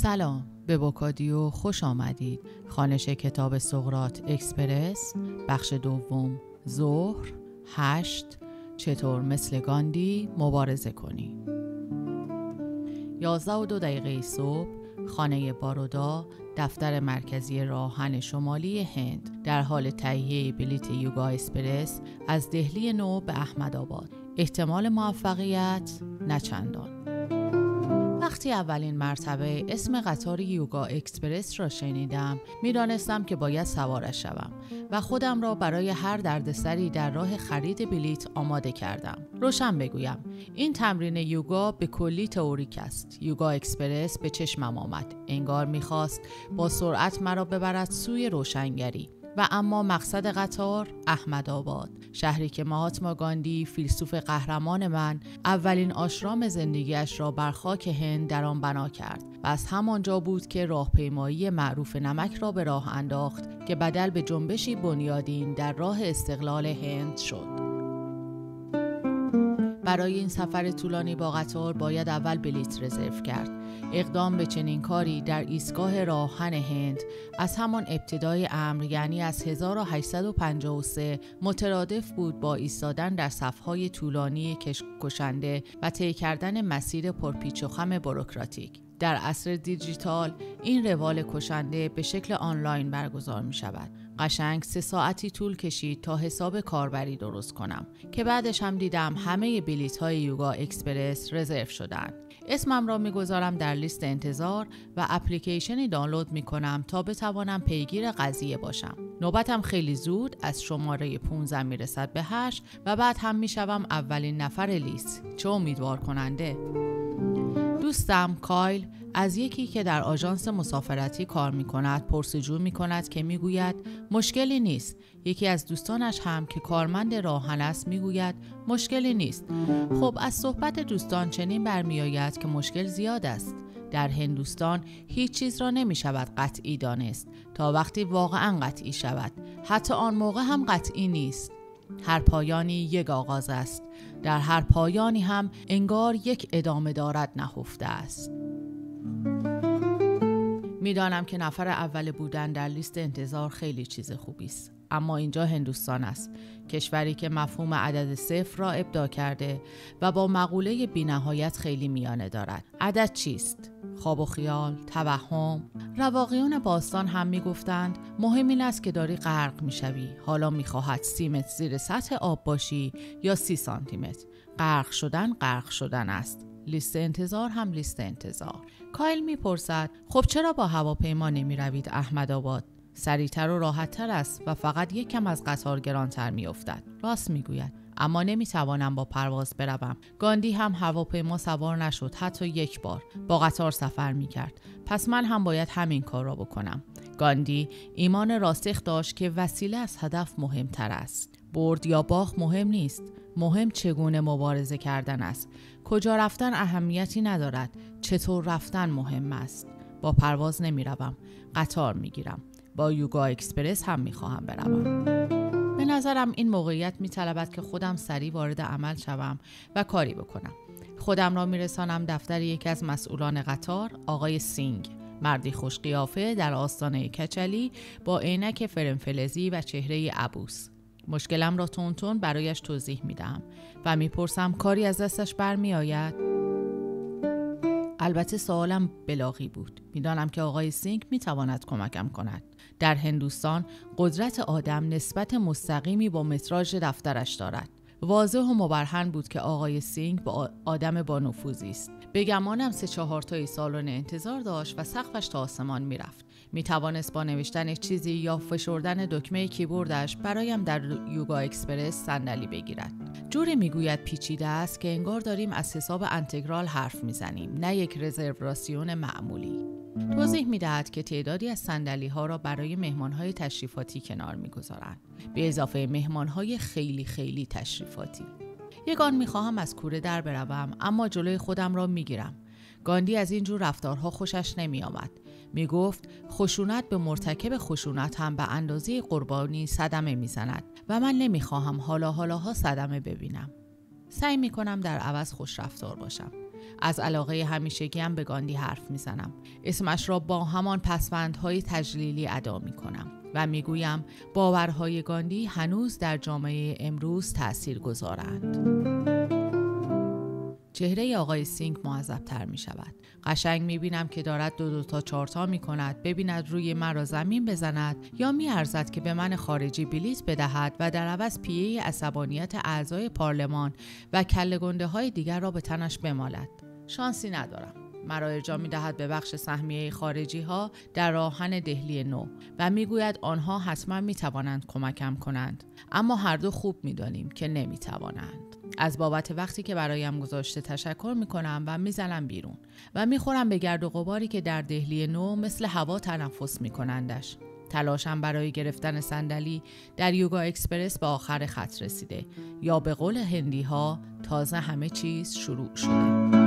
سلام، به بوکادیو خوش آمدید. خوانش کتاب سقراط اکسپرس، بخش دوم، ظهر 8. چطور مثل گاندی مبارزه کنی. 11:02 صبح، خانه بارودا، دفتر مرکزی راهن شمالی هند، در حال تهیه بلیت یوگا اکسپرس از دهلی نو به احمدآباد. احتمال موفقیت نچندان. وقتی اولین مرتبه اسم قطار یوگا اکسپرس را شنیدم، می‌دانستم که باید سوارش شوم و خودم را برای هر دردسری در راه خرید بلیت آماده کردم. روشن بگویم، این تمرین یوگا به کلی تئوریک است. یوگا اکسپرس به چشمم آمد. انگار می‌خواست با سرعت مرا ببرد سوی روشنگری. و اما مقصد قطار احمدآباد، شهری که مهاتما گاندی، فیلسوف قهرمان من، اولین آشرام زندگیش را بر خاک هند در آن بنا کرد و از همانجا بود که راهپیمایی معروف نمک را به راه انداخت که بدل به جنبشی بنیادین در راه استقلال هند شد. برای این سفر طولانی با قطار باید اول بلیت رزرو کرد. اقدام به چنین کاری در ایستگاه راهن هند از همان ابتدای امر، یعنی از 1853، مترادف بود با ایستادن در صف‌های طولانی کشنده و طی کردن مسیر پرپیچ و خم بوروکراتیک. در عصر دیجیتال این روال کشنده به شکل آنلاین برگزار می شود. قشنگ 3 ساعتی طول کشید تا حساب کاربری درست کنم که بعدش هم دیدم همه بلیط های یوگا اکسپرس رزرو شدن. اسمم را میگذارم در لیست انتظار و اپلیکیشنی دانلود میکنم تا بتوانم پیگیر قضیه باشم. نوبتم خیلی زود از شماره 15 میرسد به 8 و بعد هم میشوم اولین نفر لیست. چه امیدوار کننده. دوستم کایل از یکی که در آژانس مسافرتی کار می‌کند پرسجو می‌کند که می‌گوید مشکلی نیست. یکی از دوستانش هم که کارمند راهن است می‌گوید مشکلی نیست. خب از صحبت دوستان چنین برمی‌آید که مشکل زیاد است. در هندوستان هیچ چیز را نمی‌شود قطعی دانست تا وقتی واقعاً قطعی شود. حتی آن موقع هم قطعی نیست. هر پایانی یک آغاز است. در هر پایانی هم انگار یک ادامه دارد نهفته است. میدانم که نفر اول بودن در لیست انتظار خیلی چیز خوبی است، اما اینجا هندوستان است، کشوری که مفهوم عدد 0 را ابداع کرده و با مقوله بی‌نهایت خیلی میانه دارد. عدد چیست؟ خواب و خیال، توهم. رواقیون باستان هم میگفتند مهم این است که داری غرق میشوی. حالا میخواهد 30 متر زیر سطح آب باشی یا 30 سانتی متر. غرق شدن است. لیست انتظار هم لیست انتظار. کایل میپرسد خب چرا با هواپیما نمی روید احمدآباد؟ سریعتر و راحت‌تر است و فقط یک کم از قطار گرانتر میافتد. راست میگوید، اما نمیتوانم با پرواز بروم. گاندی هم هواپیما سوار نشد حتی یک بار. با قطار سفر میکرد. پس من هم باید همین کار را بکنم. گاندی ایمان راسخ داشت که وسیله از هدف مهمتر است. برد یا باخت مهم نیست. مهم چگونه مبارزه کردن است. کجا رفتن اهمیتی ندارد. چطور رفتن مهم است. با پرواز نمی روم. قطار می گیرم. با یوگا اکسپرس هم می خواهم بروم. به نظرم این موقعیت می طلبد که خودم سریع وارد عمل شوم و کاری بکنم. خودم را می رسانم دفتر یکی از مسئولان قطار، آقای سینگ. مردی خوش قیافه در آستانه کچلی با عینک فرنفلزی و چهره عبوس. مشکلم را تون برایش توضیح میدم و میپرسم کاری از دستش برمی آید؟ البته سوالم بلاغی بود. میدانم که آقای سینگ میتواند کمکم کند. در هندوستان قدرت آدم نسبت مستقیمی با متراژ دفترش دارد. واضح و مبرهن بود که آقای سینگ با آدم با نفوذی است. به گمانم 3-4 تایی سالن انتظار داشت و سقفش تا آسمان میرفت. می توانست با نوشتن چیزی یا فشردن دکمه کیبوردش برایم در یوگا اکسپرس صندلی بگیرد. جوری میگوید پیچیده است که انگار داریم از حساب انتگرال حرف میزنیم، نه یک رزرواسیون معمولی. توضیح میدهد که تعدادی از صندلی ها را برای مهمان های تشریفاتی کنار میگذارند، به اضافه مهمان های خیلی خیلی تشریفاتی. یگان میخواهم از کوره در بروم، اما جلوی خودم را میگیرم. گاندی از این جور رفتارها خوشش نمی آمد. می گفت خشونت به مرتکب خشونت هم به اندازه قربانی صدمه می زند و من نمی خواهم حالاها صدمه ببینم. سعی می کنم در عوض خوش رفتار باشم. از علاقه همیشگیم به گاندی حرف میزنم. اسمش را با همان پسوندهای تجلیلی ادا میکنم و میگویم باورهای گاندی هنوز در جامعه امروز تأثیر گذارند. چهره آقای سینگ معذب‌تر می شود. قشنگ می بینم که دارد دو تا چارتا می کند، ببیند روی مرا زمین بزند یا می ارزد که به من خارجی بلیط بدهد و در عوض پیه عصبانیت اعضای پارلمان و کله‌گنده های دیگر را به تنش بمالد. شانسی ندارم. مرا ارجاع می دهد به بخش سهمیه خارجی ها در راهن دهلی نو و می گوید آنها حتما می توانند کمکم کنند، اما هر دو خوب می دانیم که نمی توانند. از بابت وقتی که برایم گذاشته تشکر می کنم و می زنم بیرون و می خورم به گرد و غباری که در دهلی نو مثل هوا تنفس می کنندش. تلاشم برای گرفتن صندلی در یوگا اکسپرس به آخر خط رسیده، یا به قول هندی ها تازه همه چیز شروع شده.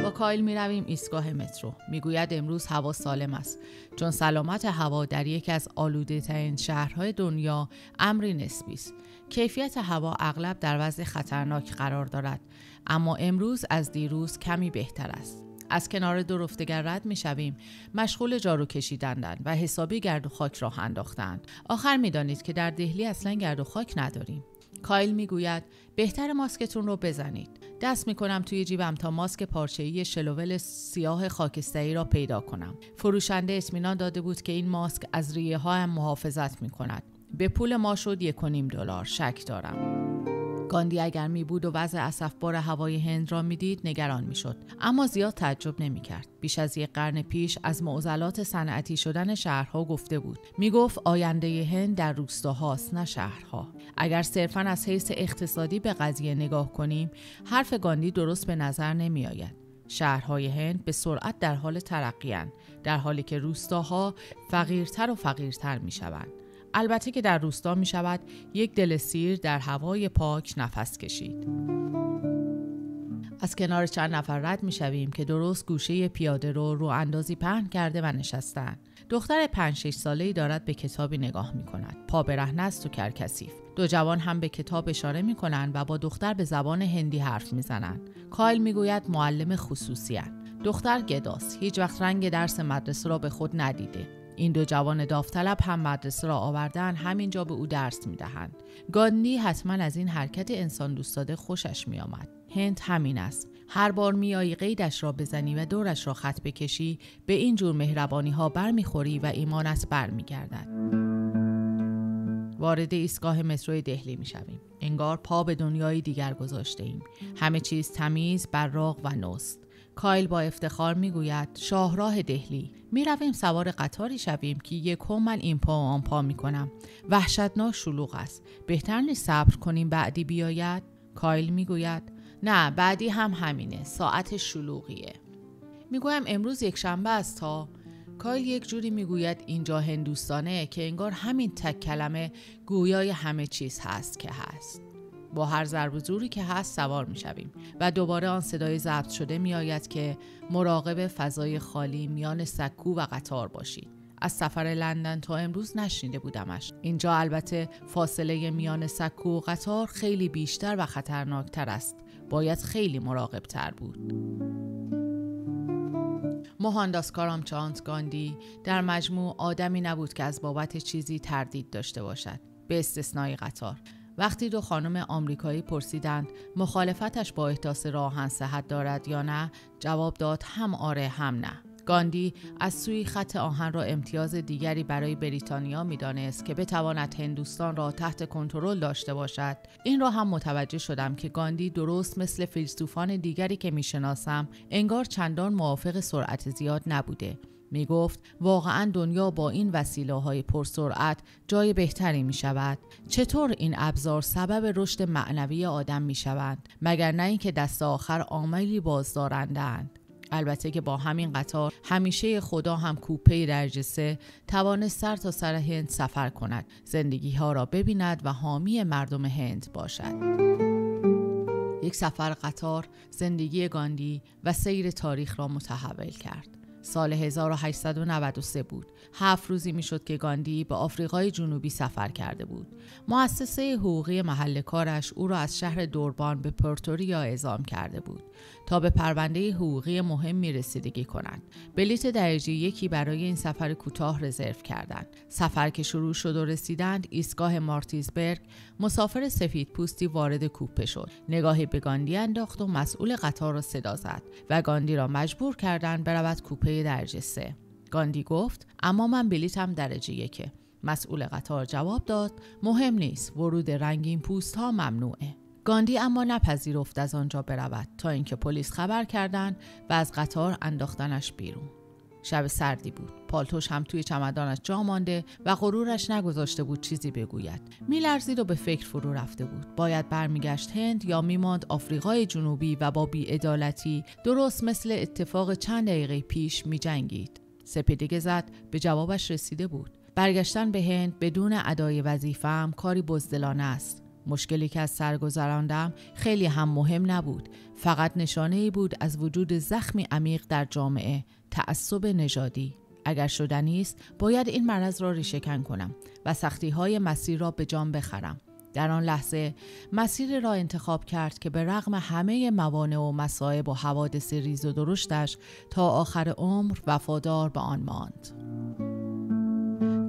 با کایل می رویم ایستگاه مترو. می گوید امروز هوا سالم است، چون سلامت هوا در یکی از آلوده ترین شهرهای دنیا امری نسبی است. کیفیت هوا اغلب در وضع خطرناک قرار دارد، اما امروز از دیروز کمی بهتر است. از کنار دو رفتگر رد می شویم، مشغول جارو کشیدندند و حسابی گرد و خاک راه انداختند. آخر می دانید که در دهلی اصلا گرد و خاک نداریم. کایل می گوید بهتر ماسکتون رو بزنید. دست می کنم توی جیبم تا ماسک پارچه‌ای شلوول سیاه خاکستری را پیدا کنم. فروشنده اطمینان داده بود که این ماسک از ریه ها هم محافظت می کند. به پول ما شد $1.5. شک دارم. گاندی اگر می بود و وضع اسفبار هوای هند را می دید نگران می شد، اما زیاد تعجب نمی کرد. بیش از 1 قرن پیش از معضلات صنعتی شدن شهرها گفته بود. می گفت آینده هند در روستاهاست نه شهرها. اگر صرفاً از حیث اقتصادی به قضیه نگاه کنیم، حرف گاندی درست به نظر نمی آید. شهرهای هند به سرعت در حال ترقی‌اند، در حالی که روستاها فقیرتر و فقیرتر می شوند. البته که در روستا می شود یک دل سیر در هوای پاک نفس کشید. از کنار چند نفر رد می شویم که درست گوشه پیاده رو اندازی پهن کرده و نشستن. دختر 5-6 ساله‌ای دارد به کتابی نگاه می کند. پا برهنه است و کرکسیف. 2 جوان هم به کتاب اشاره می کنند و با دختر به زبان هندی حرف می زنند. کایل می گوید معلم خصوصی اند. دختر گداست. هیچ وقت رنگ درس مدرسه را به خود ندیده. این 2 جوان داوطلب هم مدرسه را آوردن، همینجا به او درس میدهند. گاندی حتما از این حرکت انسان دوستاده خوشش می آمد. هند همین است. هر بار میایی قیدش را بزنی و دورش را خط بکشی، به این جور مهربانی ها برمیخوری و ایمانت برمیگردد. وارد ایستگاه مترو دهلی میشویم. انگار پا به دنیای دیگر گذاشته ایم. همه چیز تمیز، براق و نوست. کایل با افتخار میگوید شاهراه دهلی. میرویم سوار قطاری شویم که یکم من این پا و آن پا میکنم. وحشتناک شلوغ است. بهتر نیست صبر کنیم بعدی بیاید؟ کایل میگوید نه، بعدی هم همینه، ساعت شلوغیه. میگویم امروز یک شنبه است تا. کایل یک جوری میگوید اینجا هندوستانه که انگار همین تک کلمه گویای همه چیز هست که هست. با هر ضرب و زوری که هست سوار میشویم و دوباره آن صدای ضبط شده میآید که مراقب فضای خالی میان سکو و قطار باشید. از سفر لندن تا امروز نشنیده بودمش. اینجا البته فاصله میان سکو و قطار خیلی بیشتر و خطرناکتر است. باید خیلی مراقب تر بود. موهانداس کرامچاند گاندی در مجموع آدمی نبود که از بابت چیزی تردید داشته باشد، به استثنای قطار. وقتی 2 خانم آمریکایی پرسیدند مخالفتش با احداث راهن صحت دارد یا نه، جواب داد هم آره هم نه. گاندی از سوی خط آهن را امتیاز دیگری برای بریتانیا می‌دانست که بتواند هندوستان را تحت کنترل داشته باشد. این را هم متوجه شدم که گاندی درست مثل فیلسوفان دیگری که می‌شناسم انگار چندان موافق سرعت زیاد نبوده. می گفت واقعاً دنیا با این وسیله‌های پرسرعت جای بهتری می شود. چطور این ابزار سبب رشد معنوی آدم می شوند؟ مگر نه اینکه دست آخر عاملی بازدارنده‌اند؟ البته که با همین قطار همیشه خدا هم کوپه درجه 3 توانست سر تا سر هند سفر کند، زندگی ها را ببیند و حامی مردم هند باشد. یک سفر قطار زندگی گاندی و سیر تاریخ را متحول کرد. سال 1893 بود. 7 روزی میشد که گاندی به آفریقای جنوبی سفر کرده بود. مؤسسه حقوقی محل کارش او را از شهر دوربان به پورتوریا اعزام کرده بود تا به پرونده حقوقی مهمی رسیدگی کنند. بلیت درجه یکی برای این سفر کوتاه رزرو کردند. سفر که شروع شد و رسیدند ایستگاه مارتیزبرگ، مسافر سفید پوستی وارد کوپه شد. نگاهی به گاندی انداخت و مسئول قطار را صدا زد و گاندی را مجبور کردند برود کوپه درجه 3. گاندی گفت اما من بلیتم درجه 1. مسئول قطار جواب داد مهم نیست، ورود رنگین پوست ها ممنوعه. گاندی اما نپذیرفت از آنجا برود تا اینکه پلیس خبر کردند و از قطار انداختنش بیرون. شب سردی بود. پالتوش هم توی چمدانش جا مانده و غرورش نگذاشته بود چیزی بگوید. میلرزید و به فکر فرو رفته بود. باید برمیگشت هند یا میماند آفریقای جنوبی و با بی‌عدالتی درست مثل اتفاق چند دقیقه پیش میجنگید. سپیدگی زد به جوابش رسیده بود. برگشتن به هند بدون ادای وظیفه‌ام کاری بزدلانه است. مشکلی که از سر گذراندم خیلی هم مهم نبود. فقط نشانه‌ای بود از وجود زخمی عمیق در جامعه، تعصب نژادی. اگر شدنی است، باید این مرض را ریشه‌کن کنم و سختی‌های مسیر را به جان بخرم. در آن لحظه مسیر را انتخاب کرد که به رغم همه موانع و مصائب و حوادث ریز و درشتش تا آخر عمر وفادار به آن ماند.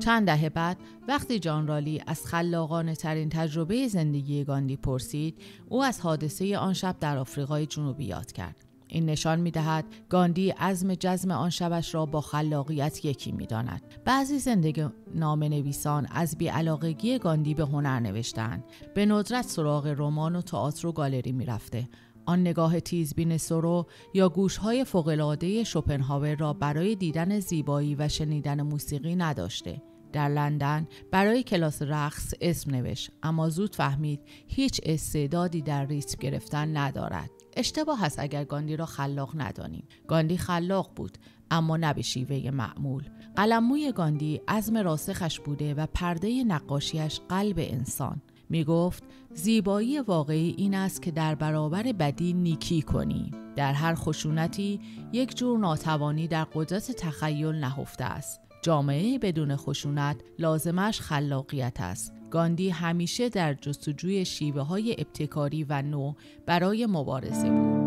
چند دهه بعد وقتی جان رالی از خلاقانه ترین تجربه زندگی گاندی پرسید، او از حادثه آن شب در آفریقای جنوبی یاد کرد. این نشان می‌دهد گاندی عزم جزم آن شبش را با خلاقیت یکی می‌داند. بعضی زندگی نامه‌نویسان از بی‌علاقگی گاندی به هنر نوشتند. به ندرت سراغ رمان و تئاتر و گالری می‌رفته. آن نگاه تیزبین سورو یا گوش‌های فوق‌العاده شوپنهاور را برای دیدن زیبایی و شنیدن موسیقی نداشته. در لندن برای کلاس رقص اسم نوشت، اما زود فهمید هیچ استعدادی در ریتم گرفتن ندارد. اشتباه است اگر گاندی را خلاق ندانیم. گاندی خلاق بود، اما نه به شیوه معمول. قلموی گاندی عزم راسخش بوده و پرده نقاشیش قلب انسان. می گفت زیبایی واقعی این است که در برابر بدی نیکی کنی. در هر خشونتی یک جور ناتوانی در قدرت تخیل نهفته است. جامعه بدون خشونت لازمش خلاقیت است. گاندی همیشه در جستجوی شیوه‌های ابتکاری و نو برای مبارزه بود.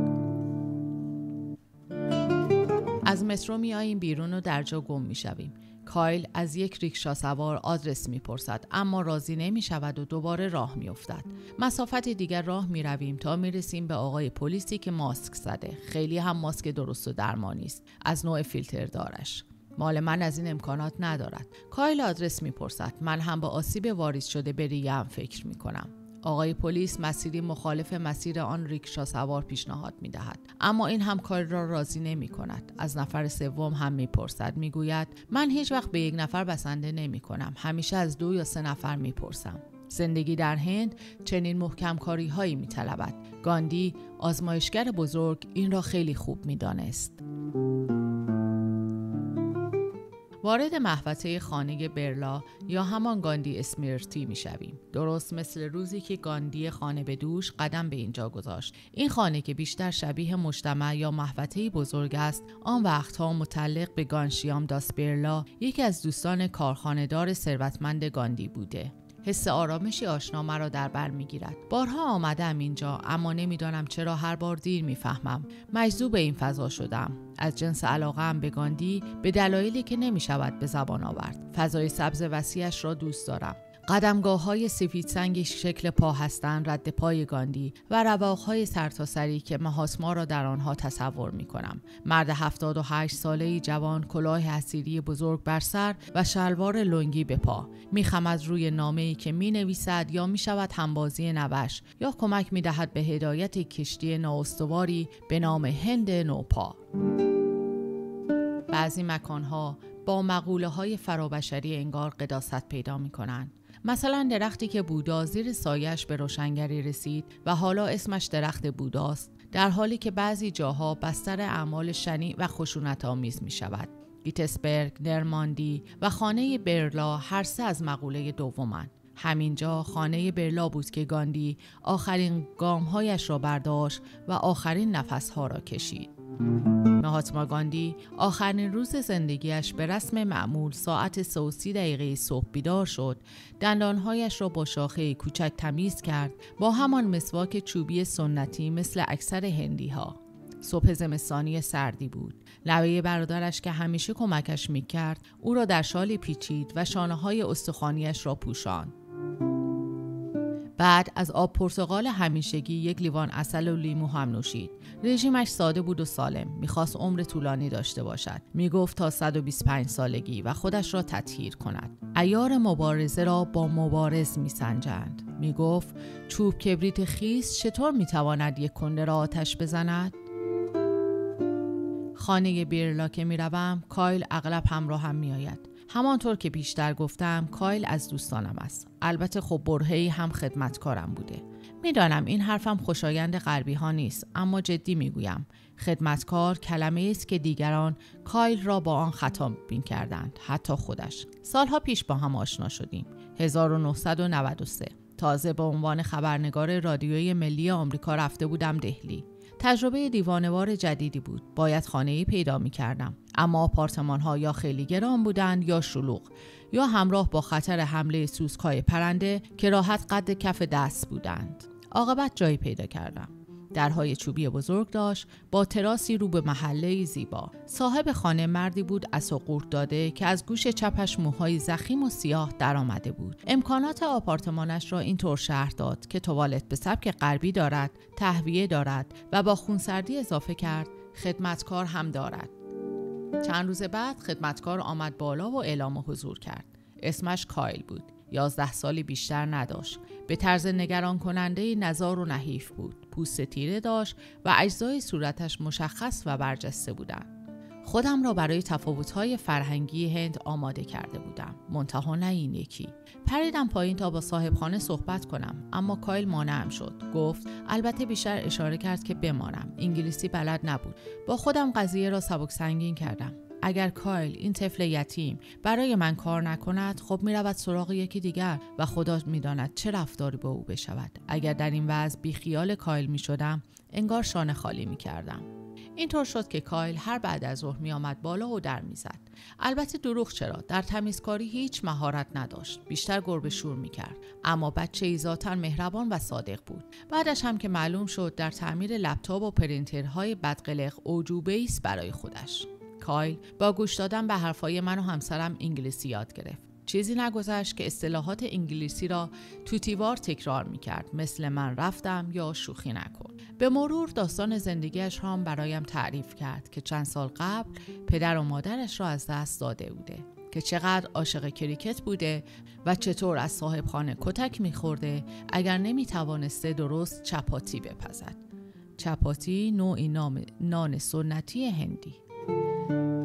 از مترو میاییم بیرون و در جا گم میشویم. کایل از یک ریکشا سوار آدرس میپرسد، اما راضی نمیشود و دوباره راه میافتد. مسافت دیگر راه میرویم تا میرسیم به آقای پلیسی که ماسک زده. خیلی هم ماسک درست و درمانی است، از نوع فیلتر دارش. مال من از این امکانات ندارد. کایل آدرس میپرسد. من هم با آسیب واریز شده به ریه هم فکر میکنم. آقای پلیس مسیری مخالف مسیر آن ریکشا سوار پیشنهاد میدهد، اما این هم کار را راضی نمی کند. از نفر سوم هم میپرسد. میگوید من هیچ وقت به یک نفر بسنده نمی کنم، همیشه از 2 یا 3 نفر میپرسم. زندگی در هند چنین محکم کاری هایی میطلبد. گاندی آزمایشگر بزرگ این را خیلی خوب میدانست. وارد محوطه خانه برلا یا همان گاندی اسمیرتی می شویم. درست مثل روزی که گاندی خانه به دوش قدم به اینجا گذاشت. این خانه که بیشتر شبیه مجتمع یا محوطه بزرگ است، آن وقتها متعلق به گانشیام داس برلا، یکی از دوستان کارخانه‌دار ثروتمند گاندی بوده. حس آرامشی آشنا مرا در بر میگیرد. بارها آمدم اینجا، اما نمیدانم چرا هر بار دیر میفهمم. مجذوب این فضا شدم. از جنس علاقه‌ام به گاندی به دلایلی که نمیشود به زبان آورد. فضای سبز وسیعش را دوست دارم. قدمگاه‌های سفید سنگ شکل پا هستند رد پای گاندی و رواق‌های سرتاسری که مهاسما را در آنها تصور می‌کنم. مرد 78 ساله‌ای جوان، کلاه حصیری بزرگ بر سر و شلوار لنگی به پا، می‌خمد روی نامه‌ای که می‌نویسد یا می‌شود همبازی نوش یا کمک می‌دهد به هدایت کشتی نااستواری به نام هند نوپا. بعضی مکان‌ها با مقوله‌های فرابشری انگار قداست پیدا می‌کنند. مثلا درختی که بودا زیر سایش به روشنگری رسید و حالا اسمش درخت بوداست، در حالی که بعضی جاها بستر اعمال شنیع و خشونت‌آمیز می شود. گیتسبرگ، نرماندی و خانه برلا هر سه از مقوله دومند. همینجا خانه برلا بود که گاندی آخرین گام‌هایش را برداشت و آخرین نفس‌ها را کشید. مهاتما گاندی آخرین روز زندگیش به رسم معمول ساعت 3:30 صبح بیدار شد، دندانهایش را با شاخه کوچک تمیز کرد با همان مسواک چوبی سنتی مثل اکثر هندی‌ها. صبح زمستانی سردی بود. نوه برادرش که همیشه کمکش می‌کرد او را در شالی پیچید و شانه‌های استخوانیش را پوشاند. بعد از آب پرتقال همیشگی یک لیوان عسل و لیمو هم نوشید. رژیمش ساده بود و سالم. میخواست عمر طولانی داشته باشد. میگفت تا 125 سالگی و خودش را تطهیر کند. عیار مبارزه را با مبارز میسنجند. میگفت چوب کبریت خیس چطور میتواند یک کنده را آتش بزند؟ خانه بیرلا که میروم کایل اغلب همراهم میآید. همانطور که بیشتر گفتم کایل از دوستانم است. البته خب برهه‌ای هم خدمتکارم بوده. میدانم این حرفم خوشایند غربی ها نیست، اما جدی میگویم. خدمتکار کلمه است که دیگران کایل را با آن خطا می‌کردند، حتی خودش. سالها پیش با هم آشنا شدیم. 1993. تازه به عنوان خبرنگار رادیوی ملی آمریکا رفته بودم دهلی. تجربه دیوانه‌وار جدیدی بود. باید خانه‌ای پیدا می‌کردم. اما آپارتمان‌ها یا خیلی گران بودند یا شلوغ، یا همراه با خطر حمله سوسک‌های پرنده که راحت قد کف دست بودند. عاقبت جایی پیدا کردم. درهای چوبی بزرگ داشت با تراسی رو به محله زیبا. صاحب خانه مردی بود عصا قورت داده که از گوش چپش موهای ضخیم و سیاه در آمده بود. امکانات آپارتمانش را اینطور شرح داد که توالت به سبک غربی دارد، تهویه دارد و با خونسردی اضافه کرد خدمتکار هم دارد. چند روز بعد خدمتکار آمد بالا و اعلام حضور کرد. اسمش کایل بود. 11 سالی بیشتر نداشت. به طرز نگران کننده نزار و نحیف بود. پوست تیره داشت و اجزای صورتش مشخص و برجسته بودند. خودم را برای تفاوت‌های فرهنگی هند آماده کرده بودم. منتها نه این یکی. پریدم پایین تا با صاحب خانه صحبت کنم، اما کایل مانعم شد. گفت البته بیشتر اشاره کرد که بمانم. انگلیسی بلد نبود. با خودم قضیه را سبک سنگین کردم. اگر کایل این طفل یتیم برای من کار نکند، خب میرود سراغ یکی دیگر و خدا میداند چه رفتاری با او بشود. اگر در این وضع بی خیال کایل میشدم، انگار شانه خالی میکردم. اینطور شد که کایل هر بعد از ظهر می آمد بالا و در می زد. البته دروغ چرا، در تمیزکاری هیچ مهارت نداشت، بیشتر گربه شور می کرد، اما بچه‌ای ذاتاً مهربان و صادق بود. بعدش هم که معلوم شد در تعمیر لپتاپ و پرینترهای بدقلق اعجوبه‌ای است برای خودش. کایل با گوش دادن به حرفای من و همسرم انگلیسی یاد گرفت. چیزی نگذشت که اصطلاحات انگلیسی را توتیوار تکرار می‌کرد، مثل من رفتم یا شوخی نکن. به مرور داستان زندگیش هم برایم تعریف کرد که چند سال قبل پدر و مادرش را از دست داده بوده، که چقدر عاشق کریکت بوده و چطور از صاحب خانه کتک می‌خورده اگر نمی‌توانسته درست چپاتی بپزد. چپاتی نوعی نان سنتی هندی.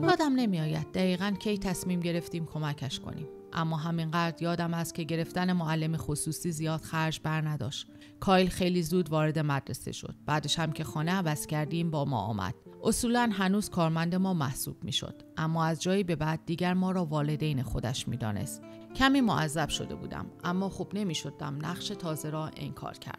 یادم نمیآید دقیقاً کی تصمیم گرفتیم کمکش کنیم، اما همینقدر یادم است که گرفتن معلم خصوصی زیاد خرج بر نداشت. کایل خیلی زود وارد مدرسه شد. بعدش هم که خانه عوض کردیم با ما آمد. اصولاً هنوز کارمند ما محسوب میشد، اما از جایی به بعد دیگر ما را والدین خودش میدانست. کمی معذب شده بودم، اما خوب نمیشدم نقش تازه را انکار کرد.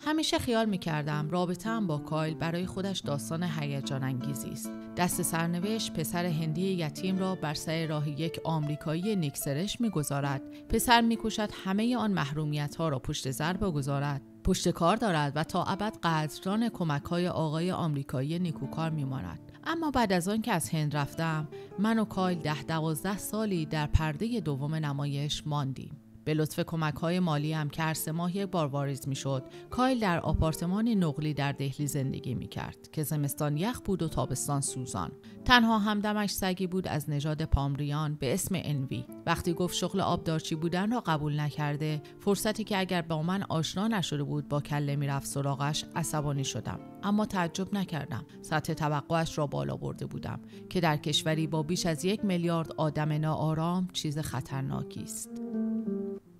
همیشه خیال می‌کردم رابطه‌ام با کایل برای خودش داستان هیجان انگیزی است. دست سرنوشت پسر هندی یتیم را بر سر راه یک آمریکایی نیکسرش می‌گذارد. پسر می‌کوشد همه آن محرومیت‌ها را پشت سر بگذارد. پشت کار دارد و تا ابد قدردان کمک‌های آقای آمریکایی نیکوکار می‌ماند. اما بعد از آن که از هند رفتم، من و کایل 10-12 سالی در پرده دوم نمایش ماندیم. به لطف کمک‌های مالی هم که هر 3 ماه یک بار واریز می‌شد، کایل در آپارتمان نقلی در دهلی زندگی می‌کرد که زمستان یخ بود و تابستان سوزان. تنها همدمش سگی بود از نژاد پامریان به اسم انوی. وقتی گفت شغل آبدارچی بودن را قبول نکرده، فرصتی که اگر با من آشنا نشده بود با کله میرفت سراغش، عصبانی شدم. اما تعجب نکردم. سطح توقعش را بالا برده بودم که در کشوری با بیش از 1 میلیارد آدم ناآرام چیز خطرناکی است.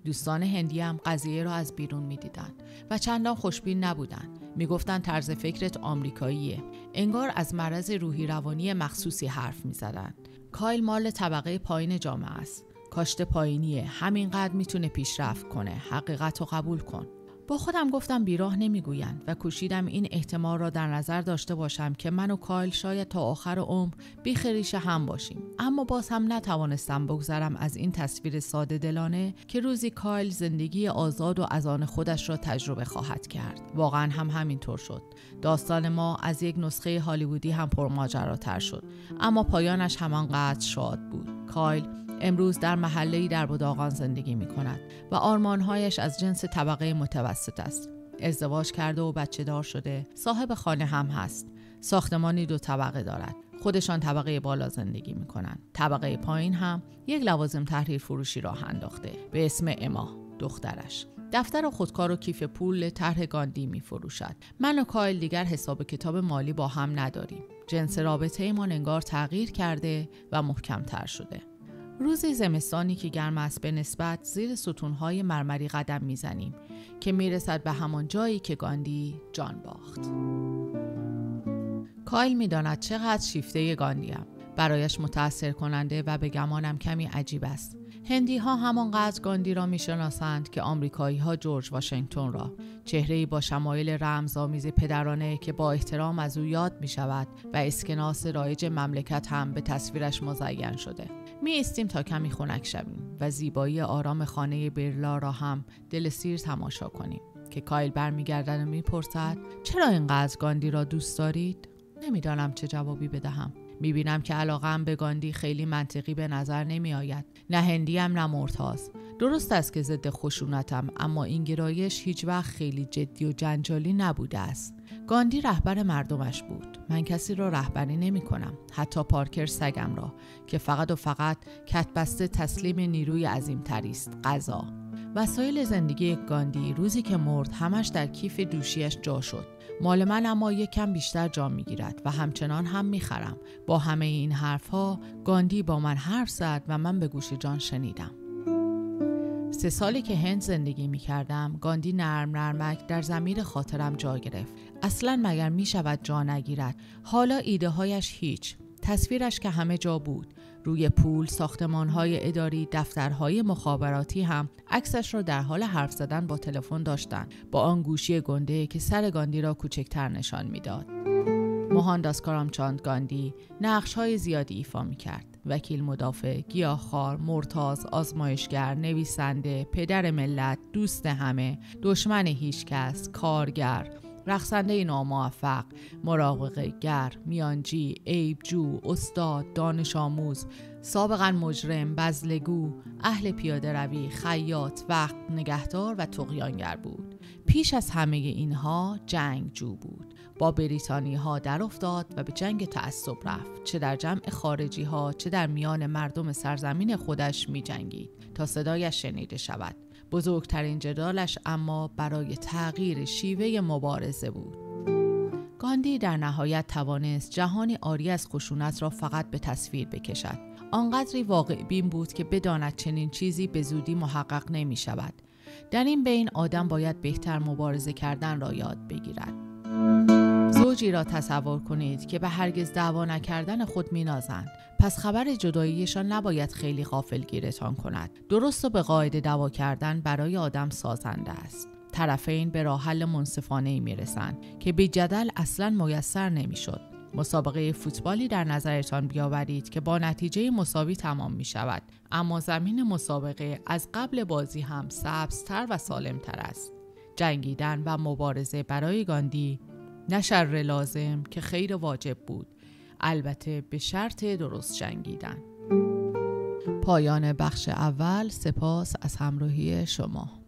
دوستان هندی هم قضیه را از بیرون می‌دیدند و چندان خوشبین نبودند. می‌گفتند طرز فکرت آمریکاییه. انگار از مرض روحی روانی مخصوصی حرف می‌زدند. کایل مال طبقه پایین جامعه است. کاشت پایینیه، همینقدر میتونه پیشرفت کنه. حقیقت رو قبول کن. با خودم گفتم بیراه نمیگویند و کوشیدم این احتمال را در نظر داشته باشم که من و کایل شاید تا آخر عمر بیخ ریش هم باشیم. اما باز هم نتوانستم بگذرم از این تصویر ساده دلانه که روزی کایل زندگی آزاد و از آن خودش را تجربه خواهد کرد. واقعا هم همینطور شد. داستان ما از یک نسخه هالیوودی هم پرماجراتر شد، اما پایانش همانقدر شاد بود. کایل امروز در محله‌ای در بوداغان زندگی می‌کند و آرمان‌هایش از جنس طبقه متوسط است. ازدواج کرده و بچه دار شده، صاحب خانه هم هست. ساختمانی 2 طبقه دارد. خودشان طبقه بالا زندگی می‌کنند. طبقه پایین هم یک لوازم تحریر فروشی راه انداخته به اسم اما، دخترش. دفتر خودکار و کیف پول طرح گاندی می‌فروشد. من و کایل دیگر حساب کتاب مالی با هم نداریم. جنس رابطه‌مان انگار تغییر کرده و محکم‌تر شده. روزی زمستانی که گرم است به نسبت زیر ستونهای مرمری قدم میزنیم که میرسد به همان جایی که گاندی جان باخت. کایل میداند چقدر شیفته گاندیم. برایش متأثر کننده و به گمانم کمی عجیب است. هندی ها همانقدر گاندی را میشناسند که آمریکایی ها جورج واشنگتن را. چهره‌ای با شمایل رمزآمیز پدرانه که با احترام از او یاد می شود و اسکناس رایج مملکت هم به تصویرش مزین شده. می ایستیم تا کمی خنک شویم و زیبایی آرام خانه برلا را هم دلسیر تماشا کنیم که کایل برمیگردد و میپرسد چرا اینقدر گاندی را دوست دارید؟ نمیدانم چه جوابی بدهم. میبینم که علاقه‌ام به گاندی خیلی منطقی به نظر نمی آید. نه هندیم نه مرتاض. درست است که ضد خشونتم، اما این گرایش هیچ وقت خیلی جدی و جنجالی نبوده است. گاندی رهبر مردمش بود. من کسی را رهبری نمی کنم، حتی پارکر سگم را که فقط و فقط کتبسته تسلیم نیروی عظیم‌تری است، غذا. وسایل زندگی گاندی روزی که مرد همش در کیف دوشیش جا شد. مال من اما یک کم بیشتر جا میگیرد و همچنان هم میخرم. با همه این حرفها گاندی با من حرف زد و من به گوش جان شنیدم. 3 سالی که هند زندگی میکردم گاندی نرمک در ضمیر خاطرم جا گرفت. اصلاً مگر میشود جا نگیرد؟ حالا ایده هایش هیچ. تصویرش که همه جا بود. روی پول، ساختمان‌های اداری، دفترهای مخابراتی هم عکسش را در حال حرف زدن با تلفن داشتند، با آن گوشی گنده که سر گاندی را کوچکتر نشان میداد. موهانداس کرامچاند گاندی نقش‌های زیادی ایفا می‌کرد. وکیل مدافع، گیاهخوار، مرتاض، آزمایشگر، نویسنده، پدر ملت، دوست همه، دشمن هیچکس، کارگر، رقصنده ناموفق، مراقبه‌گر، میانجی، عیبجو، استاد، دانش آموز، سابقاً مجرم، بزلگو، اهل پیاده روی، خیاط، وقت نگهدار و طغیانگر بود. پیش از همه اینها جنگجو بود. با بریتانی ها در افتاد و به جنگ تعصب رفت، چه در جمع خارجی ها چه در میان مردم سرزمین خودش می جنگید تا صدایش شنیده شود. بزرگترین جدالش اما برای تغییر شیوه مبارزه بود. گاندی در نهایت توانست جهانی عاری از خشونت را فقط به تصویر بکشد. آنقدری واقع بین بود که بداند چنین چیزی به زودی محقق نمی شود. در این بین آدم باید بهتر مبارزه کردن را یاد بگیرد. زوجی را تصور کنید که به هرگز دعوا نکردن خود می‌نازند. پس خبر جداییشان نباید خیلی غافلگیرتان کند. درست و به قاعده دعوا کردن برای آدم سازنده است. طرفین به راه حل منصفانه‌ای میرسند که بی جدل اصلاً میسر نمیشد. مسابقه فوتبالی در نظرتان بیاورید که با نتیجه مساوی تمام می شود، اما زمین مسابقه از قبل بازی هم سبزتر و سالمتر است. جنگیدن و مبارزه برای گاندی نه شر لازم که خیر واجب بود، البته به شرط درست جنگیدن. پایان بخش اول. سپاس از همراهی شما.